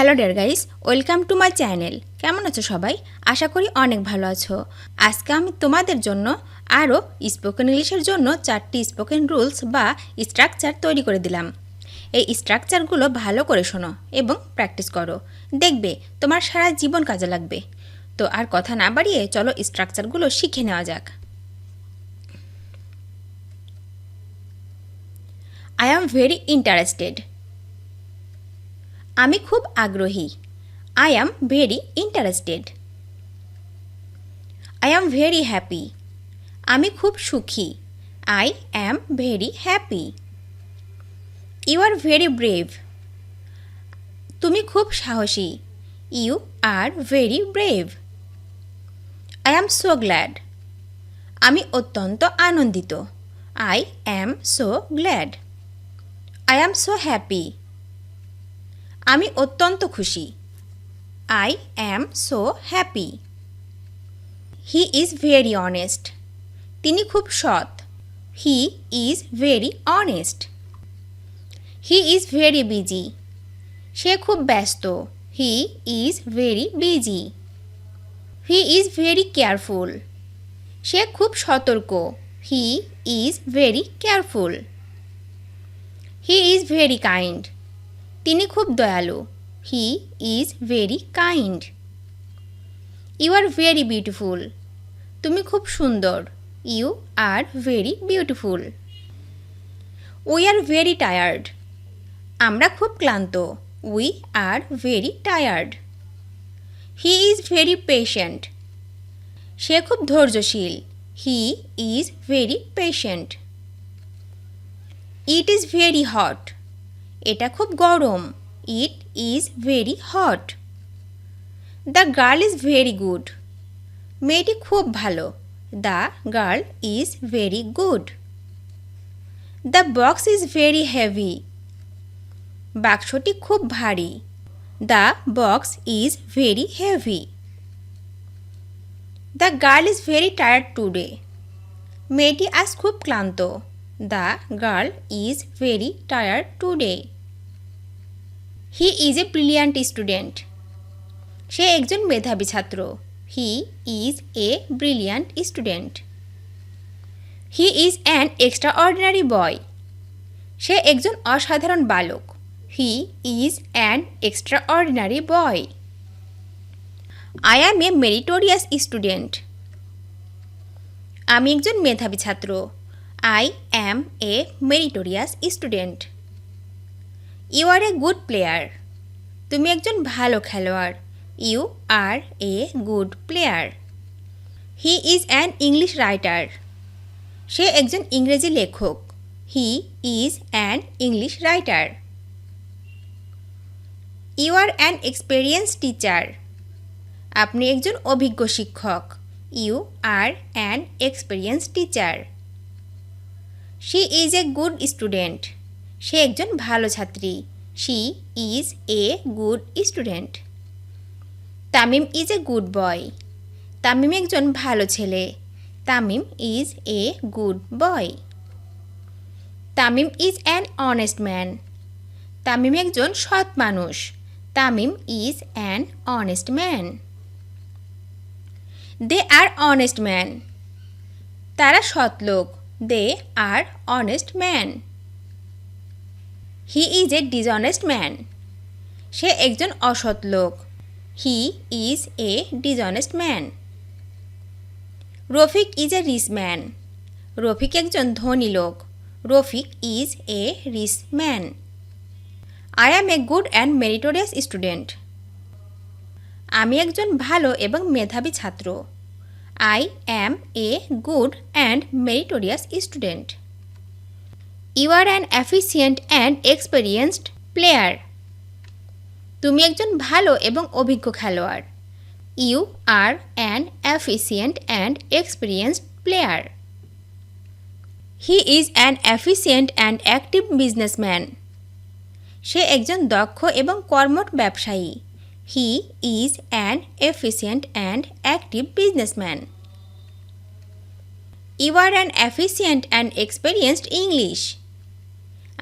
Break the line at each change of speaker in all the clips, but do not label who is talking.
Hello dear guys, welcome to my channel. কেমন আছো সবাই? আশা করি অনেক ভালো আছো। আজকে আমি তোমাদের জন্য আরও স্পোকেন ইংলিশের জন্য 4টি স্পোকেন রুলস বা স্ট্রাকচার তৈরি করে দিলাম। এই স্ট্রাকচারগুলো ভালো করে শোনো এবং প্র্যাকটিস করো, দেখবে তোমার সারা জীবন কাজে লাগবে। তো আর কথা না বাড়িয়ে চলো স্ট্রাকচারগুলো শিখে নেওয়া যাক। I am very interested. আমি খুব আগ্রহী। I am very interested. I am very happy. আমি খুব সুখী। I am very happy. You are very brave. তুমি খুব সাহসী। You are very brave. I am so glad. আমি অত্যন্ত আনন্দিত। I am so glad. I am so happy. আমি অত্যন্ত খুশি। I am so happy. He is very honest. তিনি খুব সৎ। He is very honest. He is very busy. সে খুব ব্যস্ত। He is very busy. He is very careful. সে খুব সতর্ক। He is very careful. He is very kind. তিনি খুব দয়ালু। He is very kind. You are very beautiful. তুমি খুব সুন্দর। You are very beautiful. We are very tired. আমরা খুব ক্লান্ত। We are very tired. He is very patient. সে খুব ধৈর্যশীল। He is very patient. It is very hot. এটা খুব গরম। It is very hot. The girl is very good. মেয়েটি খুব ভালো। The girl is very good. The box is very heavy. বাক্সটি খুব ভারী। The box is very heavy. The girl is very tired today. মেয়েটি আজ খুব ক্লান্ত। The girl is very tired today. He is a brilliant student. সে একজন মেধাবী ছাত্র। He is a brilliant student. He is an extraordinary boy. সে একজন অসাধারণ বালক। He is an extraordinary boy. I am a meritorious student. আমি একজন মেধাবী ছাত্র। I am a meritorious student. You are a good player. তুমি একজন ভালো খেলোয়াড়। You are a good player. He is an English writer. সে একজন ইংরেজি লেখক। He is an English writer. You are an experienced teacher. আপনি একজন অভিজ্ঞ শিক্ষক। You are an experienced teacher. She is a good student. সে একজন ভালো ছাত্রী। She is a good student. Tamim is a good boy. Tamim একজন ভালো ছেলে। Tamim is a good boy. Tamim is an honest man. Tamim একজন সৎ মানুষ। Tamim is an honest man. They are honest men. তারা সৎ লোক। They are honest men. He is a dishonest man. সে একজন অসৎ লোক। He is a dishonest man. Rafiq is a rich man. Rafiq একজন ধনী লোক। Rafiq is a rich man. I am a good and meritorious student. আমি একজন ভালো এবং মেধাবী ছাত্র। I am a good and meritorious student. You are an efficient and experienced player. তুমি একজন ভালো এবং অভিজ্ঞ খেলোয়াড়। You are an efficient and experienced player. He is an efficient and active businessman. সে একজন দক্ষ এবং কর্মঠ ব্যবসায়ী। He is an efficient and active businessman. You are an efficient and experienced English.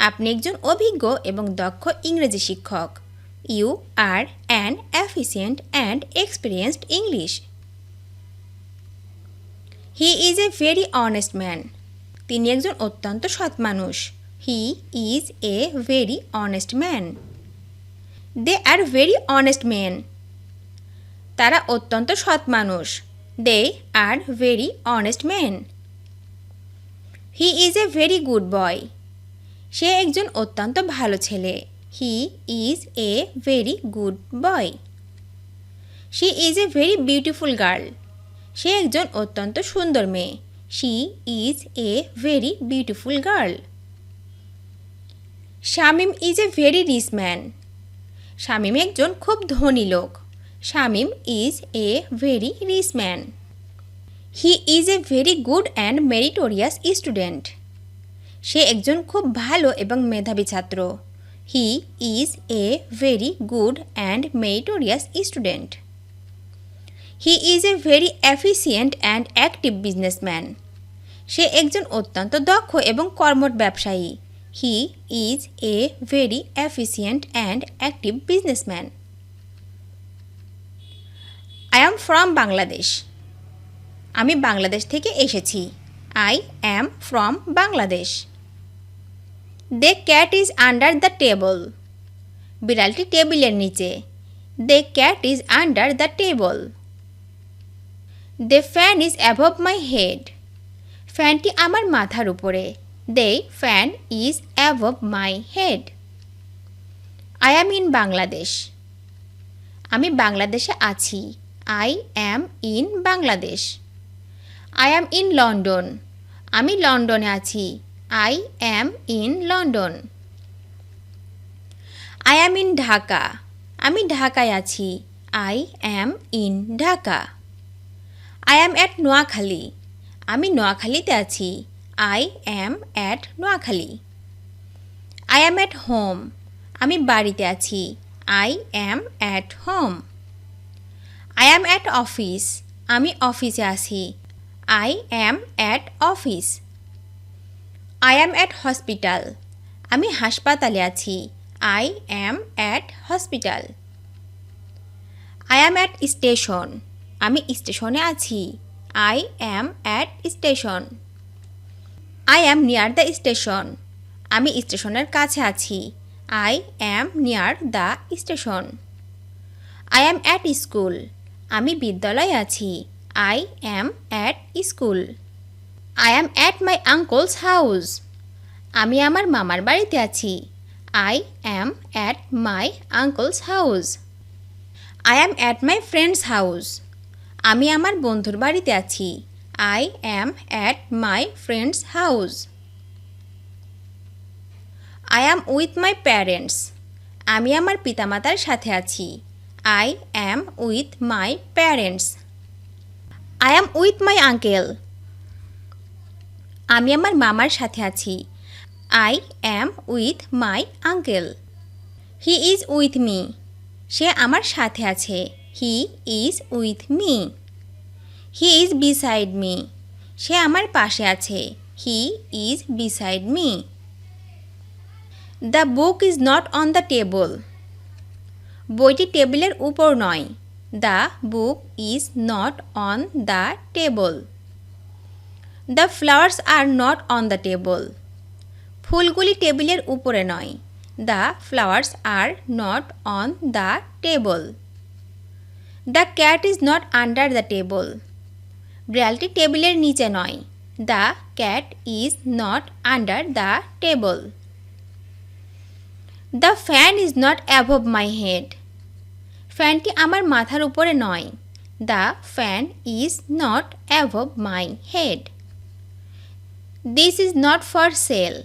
আপনি একজন অভিজ্ঞ এবং দক্ষ ইংরেজি শিক্ষক। You are an efficient and experienced English. He is a very honest man. তিনি একজন অত্যন্ত সৎ মানুষ। He is a very honest man. They are very honest men. তারা অত্যন্ত সৎ মানুষ। They are very honest men. He is a very good boy. সে একজন অত্যন্ত ভালো ছেলে। He is a very good boy. She is a very beautiful girl. সে একজন অত্যন্ত সুন্দর মেয়ে। She is a very beautiful girl. Shamim is a very rich man. Shamim একজন খুব ধনী লোক। Shamim is a very rich man. He is a very good and meritorious student. সে একজন খুব ভালো এবং মেধাবী ছাত্র। He is a very good and meritorious student. He is a very efficient and active businessman. সে একজন অত্যন্ত দক্ষ এবং কর্মঠ ব্যবসায়ী। He is a very efficient and active businessman. I am from Bangladesh. আমি বাংলাদেশ থেকে এসেছি। I am from Bangladesh. The cat is under the table. বিড়ালটি টেবিলের নিচে। The cat is under the table. The fan is above my head. ফ্যানটি আমার মাথার উপরে। The fan is above my head. I am in Bangladesh. আমি বাংলাদেশে আছি। I am in Bangladesh. I am in London. আমি লন্ডনে আছি। I am in London. I am in Dhaka. আমি ঢাকায় আছি। I am in Dhaka. I am at Noakhali. আমি নোয়াখালীতে আছি। I am at Noakhali. I am at home. আমি বাড়িতে আছি। I am at home. I am at office. আমি অফিসে আছি। I am at office. I am at hospital. আমি হাসপাতালে আছি। I am at hospital. I am at station. আমি স্টেশনে আছি। I am at station. I am near the station. আমি স্টেশনের কাছে আছি। I am near the station. I am at school. আমি বিদ্যালয়ে আছি। I am at school. I am at my uncle's house. আমি আমার মামার বাড়িতে আছি। I am at my uncle's house. I am at my friend's house. আমি আমার বন্ধুর বাড়িতে আছি। I am at my friend's house. I am with my parents. আমি আমার পিতামাতার সাথে আছি। I am with my parents. I am with my uncle. আমি আমার মামার সাথে আছি। I am with my uncle. He is with me. সে আমার সাথে আছে। He is with me. He is beside me. সে আমার পাশে আছে। He is beside me. The book is not on the table. বইটি টেবিলের উপর নয়। The book is not on the table. The flowers are not on the table. ফুলগুলি টেবিলের উপরে নয়। The flowers are not on the table. The cat is not under the table. বিড়ালটি টেবিলের নিচে নয়। The cat is not under the table. The fan is not above my head. ফ্যানটি আমার মাথার উপরে নয়। The fan is not above my head. This is not for sale.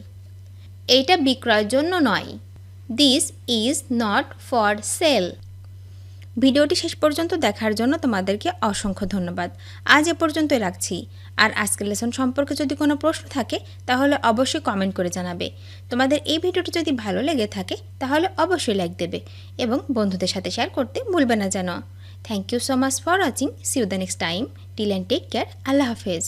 এইটা বিক্রয়ের জন্য নয়। This is not for sale. ভিডিওটি শেষ পর্যন্ত দেখার জন্য তোমাদেরকে অসংখ্য ধন্যবাদ। আজ এ পর্যন্তই রাখছি। আর আজকের লেসন সম্পর্কে যদি কোনো প্রশ্ন থাকে তাহলে অবশ্যই কমেন্ট করে জানাবে। তোমাদের এই ভিডিওটি যদি ভালো লেগে থাকে তাহলে অবশ্যই লাইক দেবে এবং বন্ধুদের সাথে শেয়ার করতে ভুলবে না যেন। Thank you so much for watching. See you the next time. Till অ্যান্ড টেক কেয়ার। আল্লাহ হাফেজ।